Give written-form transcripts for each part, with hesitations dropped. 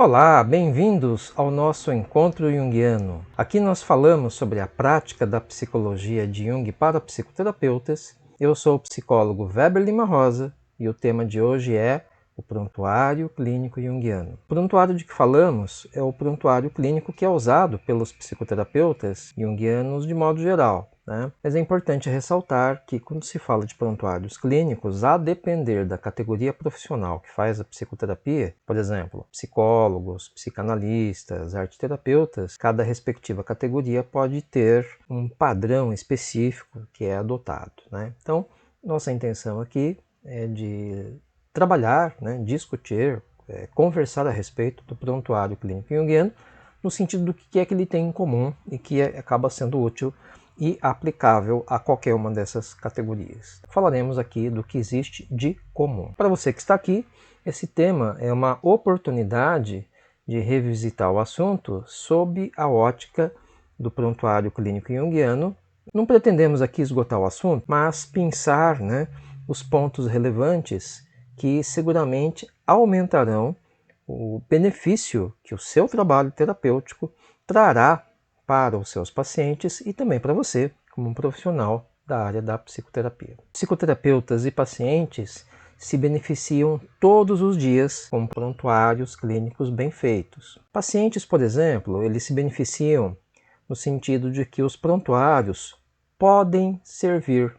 Olá, bem-vindos ao nosso encontro junguiano. Aqui nós falamos sobre a prática da psicologia de Jung para psicoterapeutas. Eu sou o psicólogo Weber Lima Rosa e o tema de hoje é o prontuário clínico junguiano. O prontuário de que falamos é o prontuário clínico que é usado pelos psicoterapeutas junguianos de modo geral. Mas é importante ressaltar que quando se fala de prontuários clínicos, a depender da categoria profissional que faz a psicoterapia, por exemplo, psicólogos, psicanalistas, arteterapeutas, cada respectiva categoria pode ter um padrão específico que é adotado. Então, nossa intenção aqui é de trabalhar, discutir, conversar a respeito do prontuário clínico junguiano, no sentido do que é que ele tem em comum e que acaba sendo útil e aplicável a qualquer uma dessas categorias. Falaremos aqui do que existe de comum. Para você que está aqui, esse tema é uma oportunidade de revisitar o assunto sob a ótica do prontuário clínico junguiano. Não pretendemos aqui esgotar o assunto, mas pensar os pontos relevantes que seguramente aumentarão o benefício que o seu trabalho terapêutico trará para os seus pacientes e também para você, como um profissional da área da psicoterapia. Psicoterapeutas e pacientes se beneficiam todos os dias com prontuários clínicos bem feitos. Pacientes, por exemplo, eles se beneficiam no sentido de que os prontuários podem servir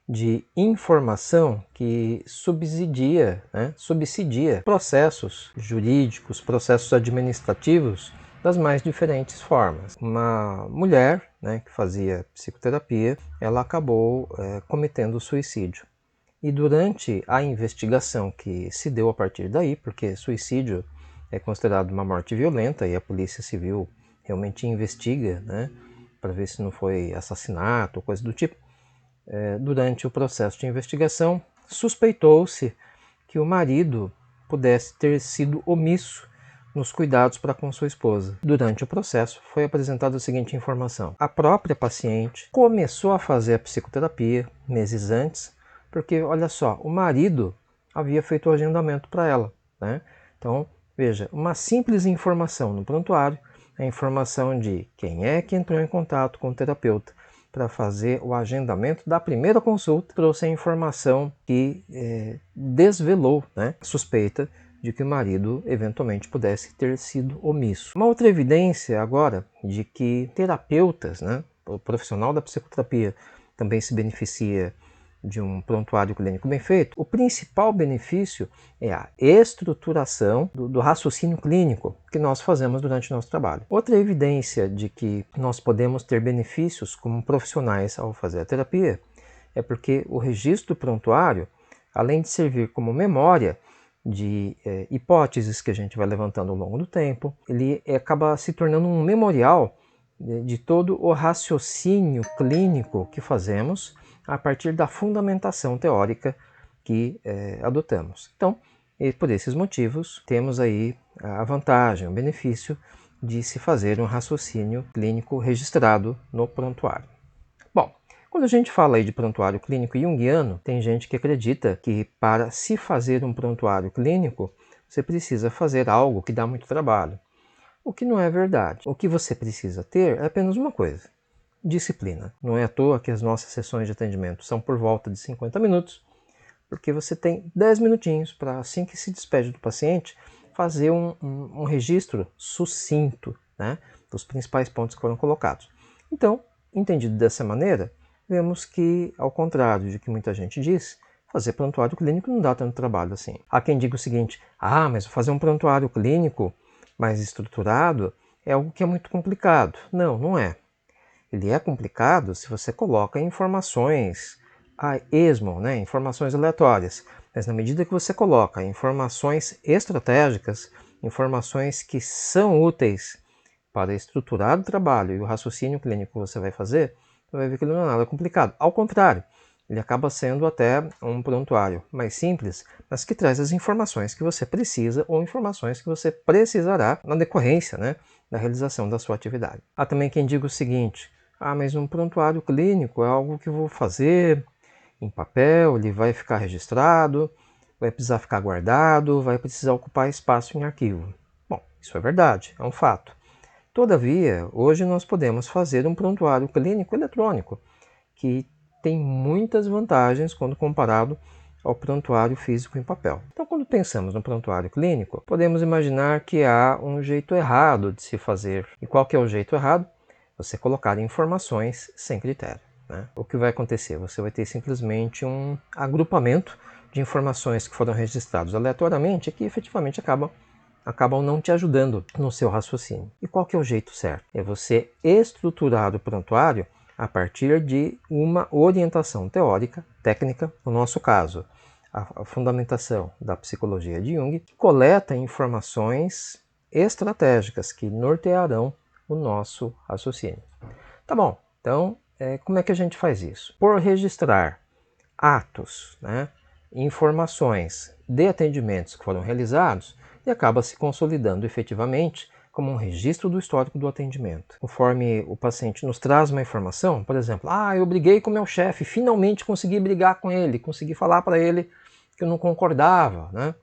de informação que subsidia processos jurídicos, processos administrativos das mais diferentes formas. Uma mulher que fazia psicoterapia, ela acabou cometendo suicídio. E durante a investigação que se deu a partir daí, porque suicídio é considerado uma morte violenta e a Polícia Civil realmente investiga para ver se não foi assassinato ou coisa do tipo, durante o processo de investigação, suspeitou-se que o marido pudesse ter sido omisso nos cuidados para com sua esposa. Durante o processo, foi apresentada a seguinte informação. A própria paciente começou a fazer a psicoterapia meses antes, porque, olha só, o marido havia feito o agendamento para ela. Então, veja, uma simples informação no prontuário, a informação de quem é que entrou em contato com o terapeuta para fazer o agendamento da primeira consulta, trouxe a informação que desvelou a suspeita de que o marido eventualmente pudesse ter sido omisso. Uma outra evidência agora de que terapeutas, o profissional da psicoterapia também se beneficia de um prontuário clínico bem feito, o principal benefício é a estruturação do raciocínio clínico que nós fazemos durante o nosso trabalho. Outra evidência de que nós podemos ter benefícios como profissionais ao fazer a terapia é porque o registro do prontuário, além de servir como memória de hipóteses que a gente vai levantando ao longo do tempo, ele acaba se tornando um memorial de todo o raciocínio clínico que fazemos a partir da fundamentação teórica que adotamos. Então, por esses motivos, temos aí a vantagem, o benefício de se fazer um raciocínio clínico registrado no prontuário. Bom, quando a gente fala aí de prontuário clínico junguiano, tem gente que acredita que para se fazer um prontuário clínico, você precisa fazer algo que dá muito trabalho. O que não é verdade. O que você precisa ter é apenas uma coisa: disciplina. Não é à toa que as nossas sessões de atendimento são por volta de 50 minutos, porque você tem 10 minutinhos para, assim que se despede do paciente, fazer um registro sucinto dos principais pontos que foram colocados. Então, entendido dessa maneira, vemos que, ao contrário de que muita gente diz, fazer prontuário clínico não dá tanto trabalho assim. Há quem diga o seguinte: mas fazer um prontuário clínico mais estruturado é algo que é muito complicado. Não, não é. Ele é complicado se você coloca informações a esmo, informações aleatórias. Mas na medida que você coloca informações estratégicas, informações que são úteis para estruturar o trabalho e o raciocínio clínico que você vai fazer, você vai ver que ele não é nada complicado. Ao contrário, ele acaba sendo até um prontuário mais simples, mas que traz as informações que você precisa ou informações que você precisará na decorrência da realização da sua atividade. Há também quem diga o seguinte: mas um prontuário clínico é algo que eu vou fazer em papel, ele vai ficar registrado, vai precisar ficar guardado, vai precisar ocupar espaço em arquivo. Bom, Isso é verdade, é um fato. Todavia, hoje nós podemos fazer um prontuário clínico eletrônico, que tem muitas vantagens quando comparado ao prontuário físico em papel. Então, quando pensamos no prontuário clínico, podemos imaginar que há um jeito errado de se fazer. E qual que é o jeito errado? Você colocar informações sem critério, né? O que vai acontecer? Você vai ter simplesmente um agrupamento de informações que foram registradas aleatoriamente e que efetivamente acabam não te ajudando no seu raciocínio. E qual que é o jeito certo? É você estruturar o prontuário a partir de uma orientação teórica, técnica, no nosso caso, a fundamentação da psicologia de Jung, que coleta informações estratégicas que nortearão o nosso raciocínio. Tá bom, então como é que a gente faz isso? Por registrar atos, né, informações de atendimentos que foram realizados, e acaba se consolidando efetivamente como um registro do histórico do atendimento. Conforme o paciente nos traz uma informação, por exemplo, eu briguei com meu chefe, finalmente consegui brigar com ele, consegui falar para ele que eu não concordava, né,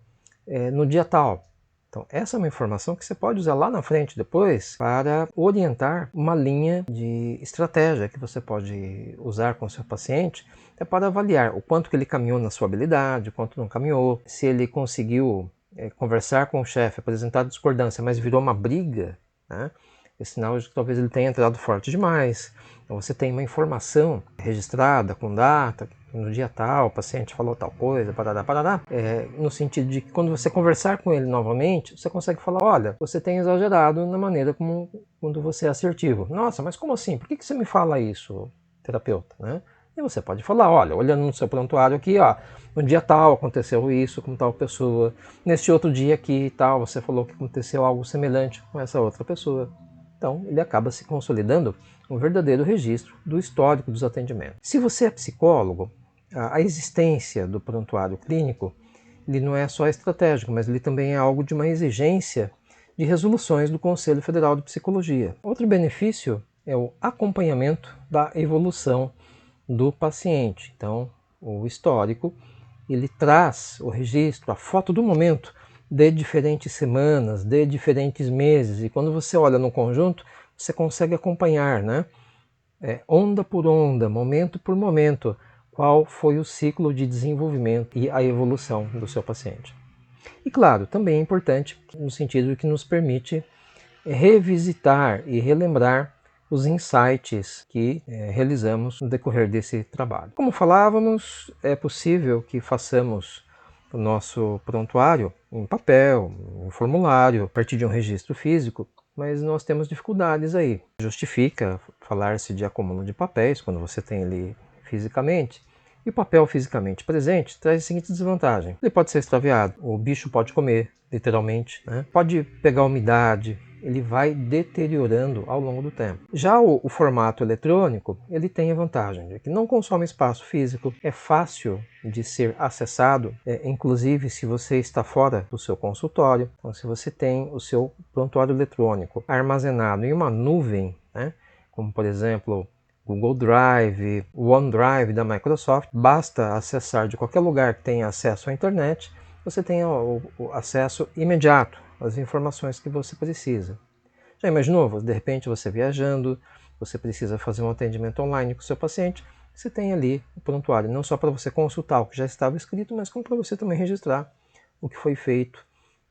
no dia tal. Então, essa é uma informação que você pode usar lá na frente depois para orientar uma linha de estratégia que você pode usar com o seu paciente, para avaliar o quanto que ele caminhou na sua habilidade, o quanto não caminhou, se ele conseguiu conversar com o chefe, apresentar discordância, mas virou uma briga, né? É sinal de que talvez ele tenha entrado forte demais. Então você tem uma informação registrada com data, no dia tal, o paciente falou tal coisa, parará, no sentido de que quando você conversar com ele novamente, você consegue falar, olha, você tem exagerado na maneira como quando você é assertivo. Nossa, mas como assim? Por que você me fala isso, terapeuta, né? E você pode falar, olha, olhando no seu prontuário aqui, no dia tal aconteceu isso com tal pessoa, neste outro dia aqui tal, você falou que aconteceu algo semelhante com essa outra pessoa. Então, ele acaba se consolidando um verdadeiro registro do histórico dos atendimentos. Se você é psicólogo, a existência do prontuário clínico, ele não é só estratégico, mas ele também é algo de uma exigência de resoluções do Conselho Federal de Psicologia. Outro benefício é o acompanhamento da evolução do paciente. Então, o histórico, ele traz o registro, a foto do momento de diferentes semanas, de diferentes meses, e quando você olha no conjunto, você consegue acompanhar, né? Onda por onda, momento por momento, qual foi o ciclo de desenvolvimento e a evolução do seu paciente. E claro, também é importante no sentido de que nos permite revisitar e relembrar os insights que realizamos no decorrer desse trabalho. Como falávamos, é possível que façamos o nosso prontuário em papel, em formulário, a partir de um registro físico, mas nós temos dificuldades aí. Justifica falar-se de acúmulo de papéis quando você tem ele fisicamente, e o papel fisicamente presente traz a seguinte desvantagem: ele pode ser extraviado, o bicho pode comer, literalmente, né? Pode pegar umidade, ele vai deteriorando ao longo do tempo. Já o formato eletrônico, ele tem a vantagem de que não consome espaço físico, é fácil de ser acessado, inclusive se você está fora do seu consultório. Então, se você tem o seu prontuário eletrônico armazenado em uma nuvem, né, como por exemplo Google Drive, OneDrive da Microsoft, basta acessar de qualquer lugar que tenha acesso à internet, você tem o acesso imediato às informações que você precisa. Já imaginou? De repente você viajando, você precisa fazer um atendimento online com o seu paciente, você tem ali o prontuário, não só para você consultar o que já estava escrito, mas como para você também registrar o que foi feito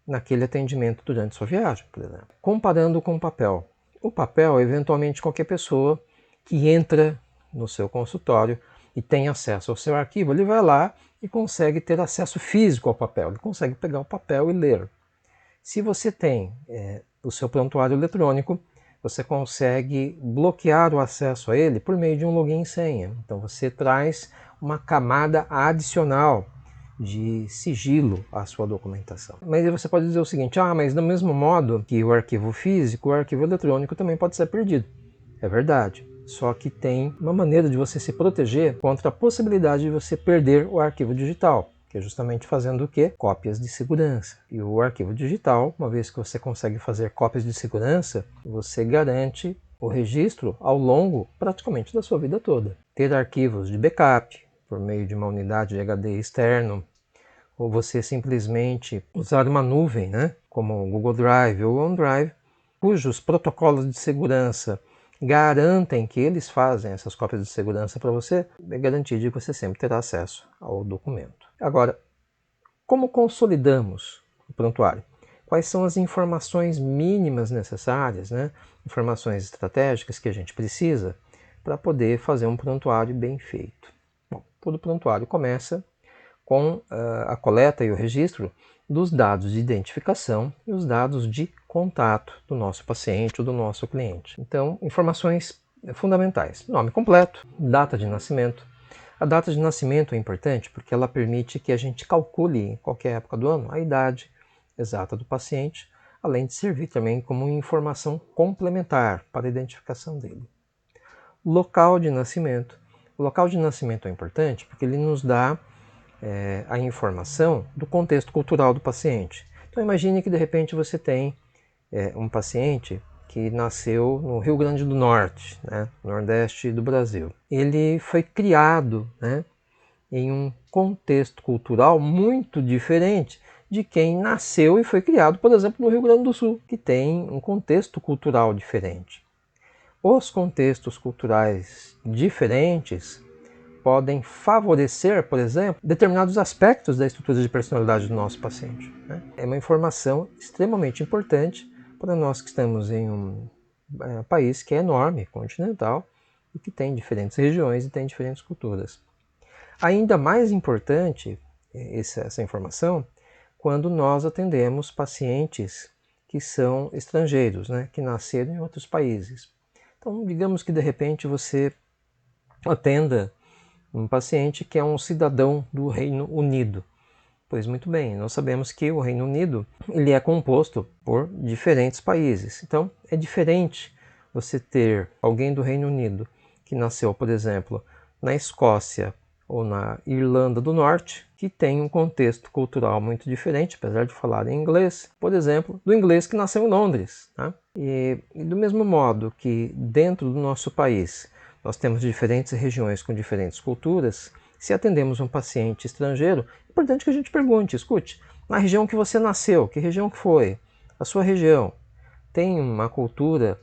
naquele atendimento durante sua viagem, por exemplo. Comparando com o papel. O papel, eventualmente, qualquer pessoa que entra no seu consultório e tem acesso ao seu arquivo, ele vai lá e consegue ter acesso físico ao papel, ele consegue pegar o papel e ler. Se você tem o seu prontuário eletrônico, você consegue bloquear o acesso a ele por meio de um login e senha. Então você traz uma camada adicional de sigilo à sua documentação. Mas aí você pode dizer o seguinte, mas do mesmo modo que o arquivo físico, o arquivo eletrônico também pode ser perdido. É verdade. Só que tem uma maneira de você se proteger contra a possibilidade de você perder o arquivo digital, que é justamente fazendo o quê? Cópias de segurança. E o arquivo digital, uma vez que você consegue fazer cópias de segurança, você garante o registro ao longo praticamente da sua vida toda. Ter arquivos de backup por meio de uma unidade de HD externo, ou você simplesmente usar uma nuvem, né, como o Google Drive ou o OneDrive, cujos protocolos de segurança garantem que eles fazem essas cópias de segurança para você, é garantia de que você sempre terá acesso ao documento. Agora, como consolidamos o prontuário? Quais são as informações mínimas necessárias, né? Informações estratégicas que a gente precisa para poder fazer um prontuário bem feito? Bom, todo prontuário começa com a coleta e o registro dos dados de identificação e os dados de contato do nosso paciente ou do nosso cliente. Então, informações fundamentais: nome completo, data de nascimento. A data de nascimento é importante porque ela permite que a gente calcule em qualquer época do ano a idade exata do paciente, além de servir também como informação complementar para a identificação dele. Local de nascimento. O local de nascimento é importante porque ele nos dá a informação do contexto cultural do paciente. Então imagine que de repente você tem um paciente que nasceu no Rio Grande do Norte, né, Nordeste do Brasil. Ele foi criado, né, em um contexto cultural muito diferente de quem nasceu e foi criado, por exemplo, no Rio Grande do Sul, que tem um contexto cultural diferente. Os contextos culturais diferentes podem favorecer, por exemplo, determinados aspectos da estrutura de personalidade do nosso paciente, né? É uma informação extremamente importante para nós que estamos em um país que é enorme, continental, e que tem diferentes regiões e tem diferentes culturas. Ainda mais importante essa informação quando nós atendemos pacientes que são estrangeiros, né, que nasceram em outros países. Então, digamos que de repente você atenda um paciente que é um cidadão do Reino Unido. Pois muito bem, nós sabemos que o Reino Unido ele é composto por diferentes países. Então é diferente você ter alguém do Reino Unido que nasceu, por exemplo, na Escócia ou na Irlanda do Norte, que tem um contexto cultural muito diferente, apesar de falar em inglês, por exemplo, do inglês que nasceu em Londres. Tá? E do mesmo modo que dentro do nosso país nós temos diferentes regiões com diferentes culturas, se atendemos um paciente estrangeiro, é importante que a gente pergunte, escute, na região que você nasceu, que região que foi? A sua região tem uma cultura,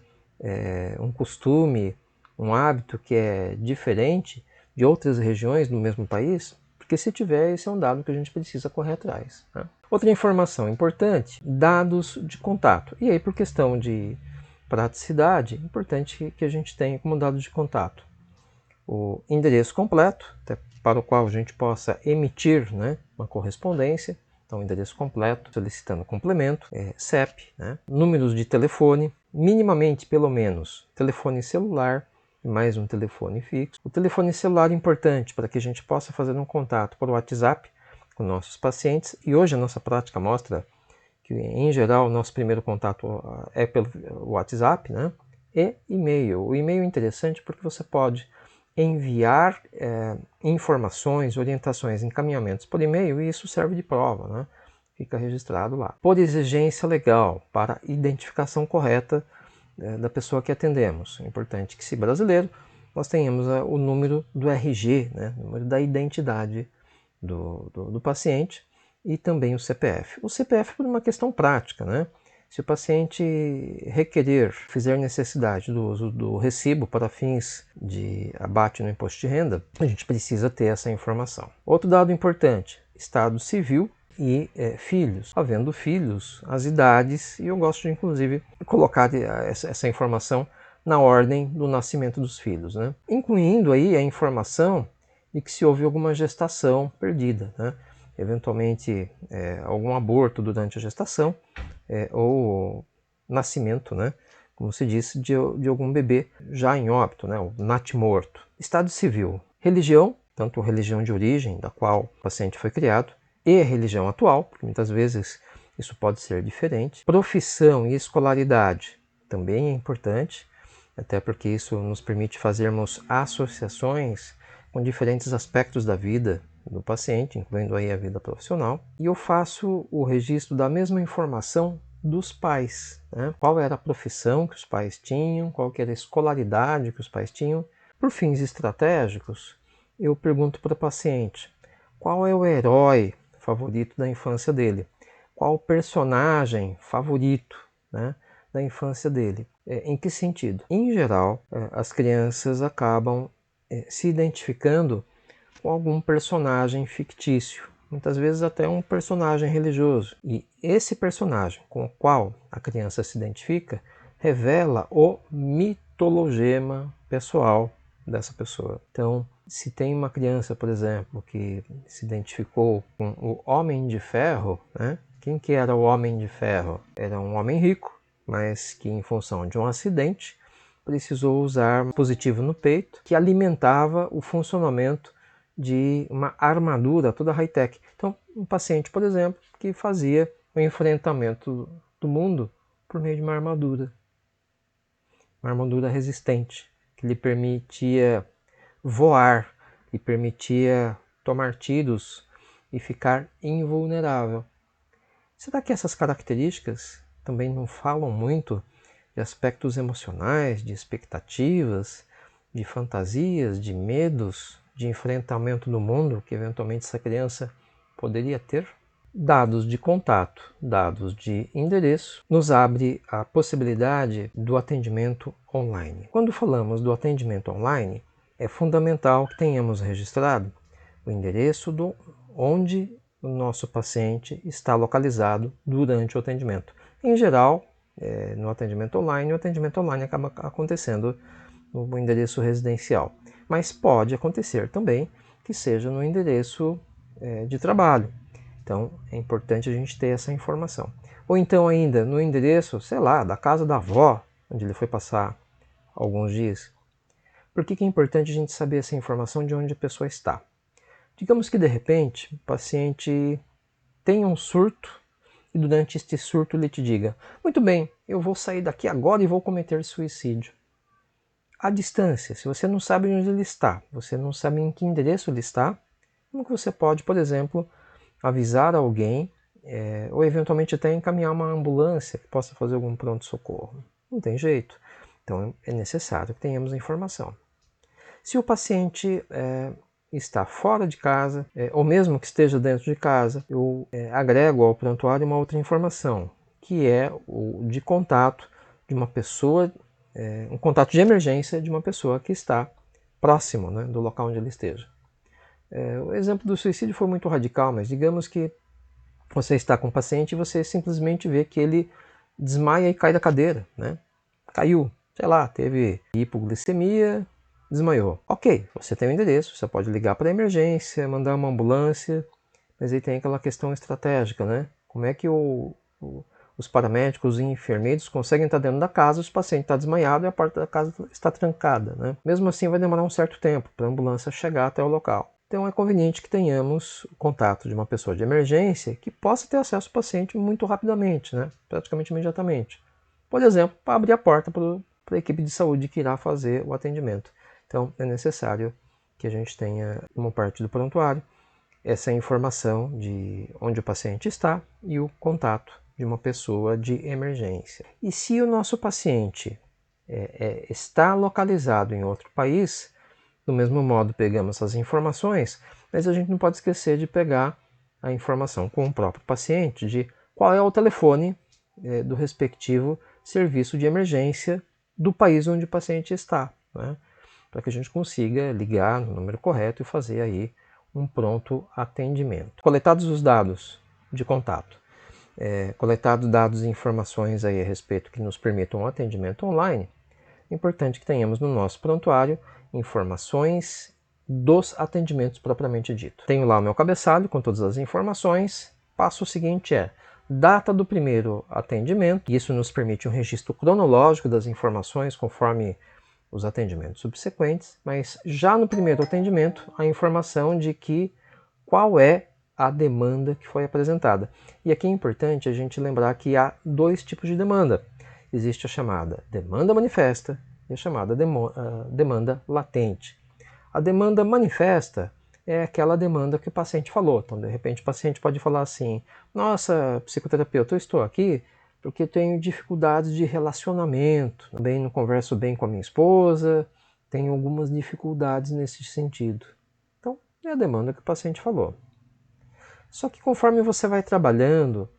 um costume, um hábito que é diferente de outras regiões do mesmo país? Porque se tiver, esse é um dado que a gente precisa correr atrás. Né? Outra informação importante, dados de contato. E aí, por questão de praticidade, é importante que a gente tenha como dado de contato o endereço completo, para o qual a gente possa emitir, né, uma correspondência. Então, endereço completo, solicitando complemento, CEP, né, números de telefone, minimamente pelo menos telefone celular e mais um telefone fixo. O telefone celular é importante para que a gente possa fazer um contato por WhatsApp com nossos pacientes, e hoje a nossa prática mostra que, em geral, o nosso primeiro contato é pelo WhatsApp, né? E e-mail. O e-mail é interessante porque você pode enviar informações, orientações, encaminhamentos por e-mail, e isso serve de prova, né? Fica registrado lá. Por exigência legal, para identificação correta da pessoa que atendemos. É importante que, se brasileiro, nós tenhamos o número do RG, né? O número da identidade do paciente, e também o CPF. O CPF por uma questão prática, né? Se o paciente requerer, fizer necessidade do uso do recibo para fins de abate no imposto de renda, a gente precisa ter essa informação. Outro dado importante, estado civil e filhos. Havendo filhos, as idades, e eu gosto de, inclusive, colocar essa informação na ordem do nascimento dos filhos, né? Incluindo aí a informação de que se houve alguma gestação perdida, né? Eventualmente algum aborto durante a gestação, ou nascimento, né, como se disse, de algum bebê já em óbito, né, o natimorto. Estado civil, religião, tanto a religião de origem da qual o paciente foi criado, e a religião atual, porque muitas vezes isso pode ser diferente. Profissão e escolaridade também é importante, até porque isso nos permite fazermos associações com diferentes aspectos da vida do paciente, incluindo aí a vida profissional. E eu faço o registro da mesma informação dos pais, né? Qual era a profissão que os pais tinham, qual era a escolaridade que os pais tinham. Por fins estratégicos, eu pergunto para o paciente qual é o herói favorito da infância dele? Qual o personagem favorito, né, da infância dele? Em que sentido? Em geral, as crianças acabam se identificando com algum personagem fictício, muitas vezes até um personagem religioso. E esse personagem com o qual a criança se identifica revela o mitologema pessoal dessa pessoa. Então, se tem uma criança, por exemplo, que se identificou com o Homem de Ferro, né? Quem que era o Homem de Ferro? Era um homem rico, mas que em função de um acidente precisou usar um dispositivo no peito que alimentava o funcionamento de uma armadura toda high-tech. Então, um paciente, por exemplo, que fazia o enfrentamento do mundo por meio de uma armadura resistente, que lhe permitia voar, lhe permitia tomar tiros e ficar invulnerável. Será que essas características também não falam muito de aspectos emocionais, de expectativas, de fantasias, de medos, de enfrentamento do mundo que eventualmente essa criança poderia ter? Dados de contato, dados de endereço, nos abre a possibilidade do atendimento online. Quando falamos do atendimento online, é fundamental que tenhamos registrado o endereço onde o nosso paciente está localizado durante o atendimento. Em geral, no atendimento online, o atendimento online acaba acontecendo no endereço residencial. Mas pode acontecer também que seja no endereço de trabalho. Então é importante a gente ter essa informação. Ou então ainda no endereço, sei lá, da casa da avó, onde ele foi passar alguns dias. Por que é importante a gente saber essa informação de onde a pessoa está? Digamos que de repente o paciente tem um surto e durante este surto ele te diga: muito bem, eu vou sair daqui agora e vou cometer suicídio. À distância, se você não sabe onde ele está, você não sabe em que endereço ele está, como que você pode, por exemplo, avisar alguém ou eventualmente até encaminhar uma ambulância que possa fazer algum pronto-socorro? Não tem jeito. Então é necessário que tenhamos a informação. Se o paciente está fora de casa, ou mesmo que esteja dentro de casa, eu agrego ao prontuário uma outra informação, que é o de contato de uma pessoa, um contato de emergência de uma pessoa que está próximo, né, do local onde ele esteja. O exemplo do suicídio foi muito radical, mas digamos que você está com um paciente e você simplesmente vê que ele desmaia e cai da cadeira, né? Caiu, sei lá, teve hipoglicemia, desmaiou. Ok, você tem o endereço, você pode ligar para a emergência, mandar uma ambulância, mas aí tem aquela questão estratégica, né? Como é que os paramédicos e enfermeiros conseguem estar dentro da casa, se o paciente está desmaiado e a porta da casa está trancada, né? Mesmo assim vai demorar um certo tempo para a ambulância chegar até o local. Então é conveniente que tenhamos o contato de uma pessoa de emergência que possa ter acesso ao paciente muito rapidamente, né? Praticamente imediatamente. Por exemplo, para abrir a porta para a equipe de saúde que irá fazer o atendimento. Então é necessário que a gente tenha, como parte do prontuário, essa informação de onde o paciente está e o contato de uma pessoa de emergência. E se o nosso paciente está localizado em outro país, do mesmo modo pegamos essas informações, mas a gente não pode esquecer de pegar a informação com o próprio paciente de qual é o telefone do respectivo serviço de emergência do país onde o paciente está, né? Para que a gente consiga ligar no número correto e fazer aí um pronto atendimento. Coletados os dados de contato, coletados dados e informações aí a respeito que nos permitam um atendimento online, é importante que tenhamos no nosso prontuário informações dos atendimentos propriamente dito. Tenho lá o meu cabeçalho com todas as informações. Passo seguinte data do primeiro atendimento. Isso nos permite um registro cronológico das informações conforme os atendimentos subsequentes, mas já no primeiro atendimento a informação de qual é a demanda que foi apresentada. E aqui é importante a gente lembrar que há dois tipos de demanda. Existe a chamada demanda manifesta e a chamada demanda latente. A demanda manifesta é aquela demanda que o paciente falou. Então, de repente, o paciente pode falar assim: nossa, psicoterapeuta, eu estou aqui porque tenho dificuldades de relacionamento, também não converso bem com a minha esposa, tenho algumas dificuldades nesse sentido. Então, é a demanda que o paciente falou. Só que conforme você vai trabalhando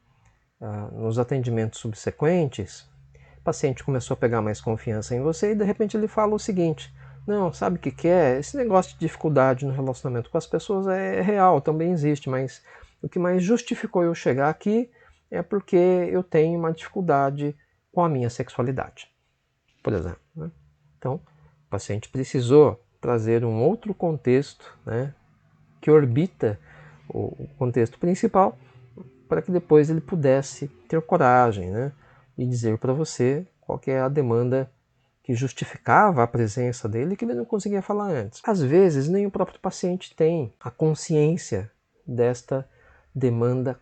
nos atendimentos subsequentes, o paciente começou a pegar mais confiança em você e de repente ele fala o seguinte: não, sabe o que que é? Esse negócio de dificuldade no relacionamento com as pessoas é real, também existe, mas o que mais justificou eu chegar aqui é porque eu tenho uma dificuldade com a minha sexualidade, por exemplo, né? Então, o paciente precisou trazer um outro contexto, né, que orbita o contexto principal, para que depois ele pudesse ter coragem, né, de dizer para você qual que é a demanda que justificava a presença dele que ele não conseguia falar antes. Às vezes nem o próprio paciente tem a consciência desta demanda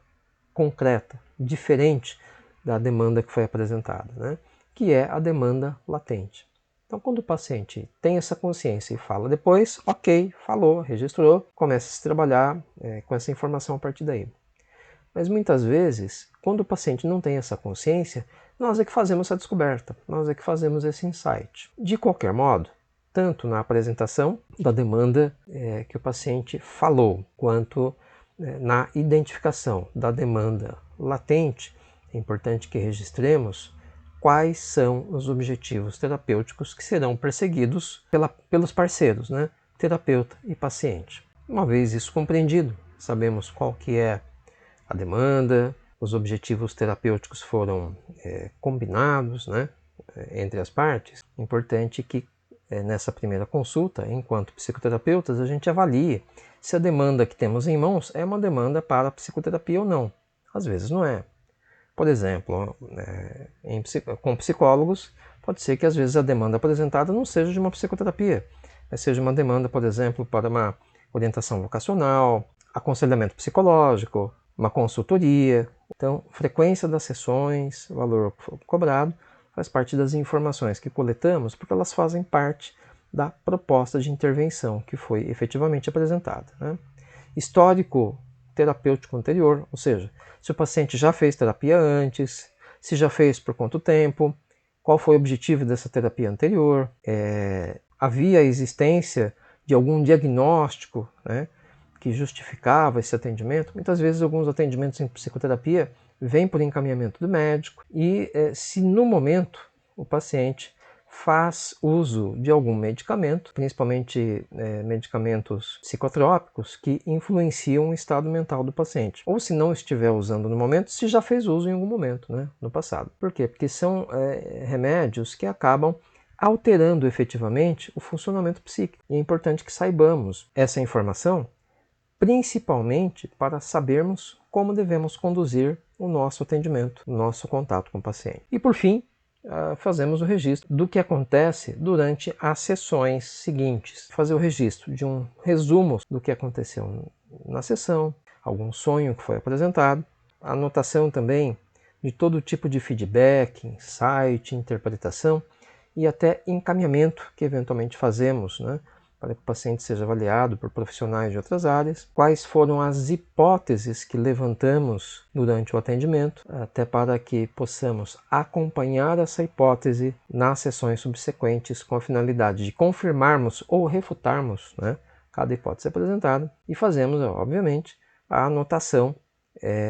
concreta, diferente da demanda que foi apresentada, né, que é a demanda latente. Então, quando o paciente tem essa consciência e fala depois, ok, falou, registrou, começa a se trabalhar com essa informação a partir daí. Mas muitas vezes, quando o paciente não tem essa consciência, nós é que fazemos essa descoberta, nós é que fazemos esse insight. De qualquer modo, tanto na apresentação da demanda que o paciente falou, quanto na identificação da demanda latente, é importante que registremos quais são os objetivos terapêuticos que serão perseguidos pelos parceiros, né? Terapeuta e paciente. Uma vez isso compreendido, sabemos qual que é a demanda, os objetivos terapêuticos foram combinados, né, entre as partes. É importante que nessa primeira consulta, enquanto psicoterapeutas, a gente avalie se a demanda que temos em mãos é uma demanda para psicoterapia ou não. Às vezes não é. Por exemplo, com psicólogos, pode ser que às vezes a demanda apresentada não seja de uma psicoterapia, mas seja uma demanda, por exemplo, para uma orientação vocacional, aconselhamento psicológico, uma consultoria. Então, frequência das sessões, valor cobrado, faz parte das informações que coletamos, porque elas fazem parte da proposta de intervenção que foi efetivamente apresentada, né? Histórico terapêutico anterior, ou seja, se o paciente já fez terapia antes, se já fez por quanto tempo, qual foi o objetivo dessa terapia anterior, havia a existência de algum diagnóstico, né, que justificava esse atendimento. Muitas vezes alguns atendimentos em psicoterapia vêm por encaminhamento do médico e se no momento o paciente faz uso de algum medicamento, principalmente medicamentos psicotrópicos que influenciam o estado mental do paciente. Ou se não estiver usando no momento, se já fez uso em algum momento, né, no passado. Por quê? Porque são remédios que acabam alterando efetivamente o funcionamento psíquico. E é importante que saibamos essa informação, principalmente para sabermos como devemos conduzir o nosso atendimento, o nosso contato com o paciente. E por fim, fazemos o registro do que acontece durante as sessões seguintes. Fazer o registro de um resumo do que aconteceu na sessão, algum sonho que foi apresentado, a anotação também de todo tipo de feedback, insight, interpretação e até encaminhamento que eventualmente fazemos, né, para que o paciente seja avaliado por profissionais de outras áreas, quais foram as hipóteses que levantamos durante o atendimento, até para que possamos acompanhar essa hipótese nas sessões subsequentes com a finalidade de confirmarmos ou refutarmos, né, cada hipótese apresentada, e fazemos, obviamente, a anotação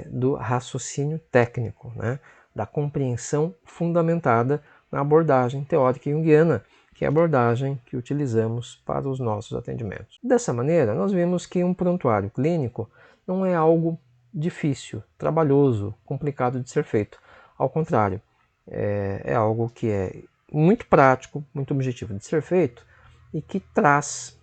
do raciocínio técnico, né, da compreensão fundamentada na abordagem teórica junguiana, que é a abordagem que utilizamos para os nossos atendimentos. Dessa maneira, nós vemos que um prontuário clínico não é algo difícil, trabalhoso, complicado de ser feito. Ao contrário, é algo que é muito prático, muito objetivo de ser feito e que traz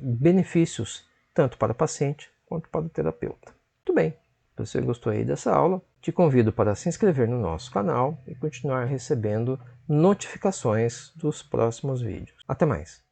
benefícios tanto para o paciente quanto para o terapeuta. Muito bem, se você gostou aí dessa aula, te convido para se inscrever no nosso canal e continuar recebendo notificações dos próximos vídeos. Até mais!